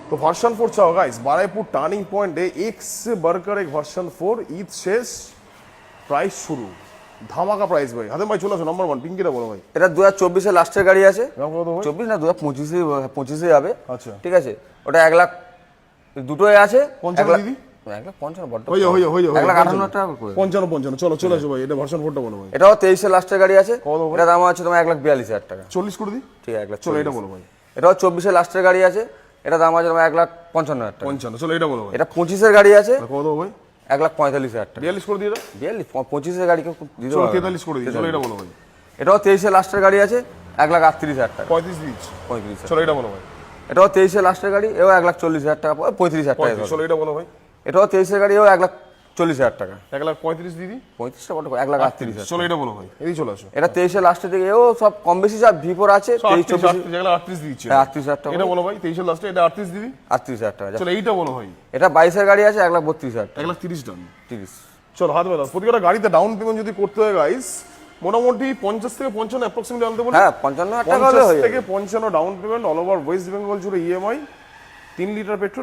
তো ভার্সন 4 চাও guys, Baruipur turning পয়েন্টে এক্স বার্কার এক ভার্সন 4 ঈদ শেষ, প্রাইস শুরু, ধামাকা প্রাইস ভাই। হাতেম ভাই চলে আসো, নাম্বার 1 পিঙ্কিটা বলো ভাই। এটা 2024 এর লাস্টের গাড়ি আছে। দাম কত ভাই? 24 না 2025 যাবে। আচ্ছা ঠিক আছে, ওটা 1 লাখ দুটোই আছে। 55 দিদি 1 লাখ 55 বড় হয়ে যাও 1 লাখ 58 টাকা করে। 55 চলো চলে আসো ভাই, এটা ভার্সন 4টা বলো ভাই। এটাও 23 এর লাস্টের গাড়ি আছে। কত ভাই? এটা দাম আছে তোমার 1,42,000 টাকা। 40 করে দিই, ঠিক আছে 1 লাখ। চলো এটা বলো ভাই। এটাও 24 এর লাস্টের গাড়ি আছে। এটা দাম আছে তোমার 1,55,000 টাকা। 55, চলো এটা বলো ভাই। এটা 25 এর গাড়ি আছে। কত ভাই? 1,45,000 টাকা। 42 করে দিই এটা, 25 এর গাড়ি কেউ দিতে চলো পারবে না। 43 করে দিই, চলো এটা বলো ভাই। এটাও 23 এর লাস্টের গাড়ি আছে। 1,38,000 টাকা। 35 দিচ্ছি, 35,000। চলো এটা বলো ভাই। এটাও 23 এর লাস্টের গাড়ি, এও 1,40,000 টাকা, 35,000 টাকা। 35, চলো এটা বলো ভাই। এটাও 23 এর গাড়ি, এও 1,40,000 টাকা। 1,35 দিদি, 35টা বড় 1,38,000। চলো এটা বলো ভাই, এদিকে চলে আসো। এটা 23 এর লাস্টের দিকে, এও সব কম বেশি সব V4 আছে। 23 24 38 দিচ্ছি, 38,000 টাকা। এটা বলো ভাই। 23 এর লাস্টে এটা 38 দিদি, 38,000 টাকা। চলো এইটা বলো ভাই। এটা 22 এর গাড়ি আছে, 1,32,000 টাকা। 1,30 ডান। 30। চলো হাত মেলাও। প্রতিটা গাড়িতে ডাউন পেমেন্ট যদি করতে হয় গাইস, মোটামুটি 50 থেকে 55 অ্যাপ্রক্সিমেটলি আনতে বলি। হ্যাঁ 55,000 টাকা হলে 50 হয়ে থেকে যাবে। 55 down payment, all over West Bengal জুড়ে ইএমআই, 3 লিটার পেট্রোল।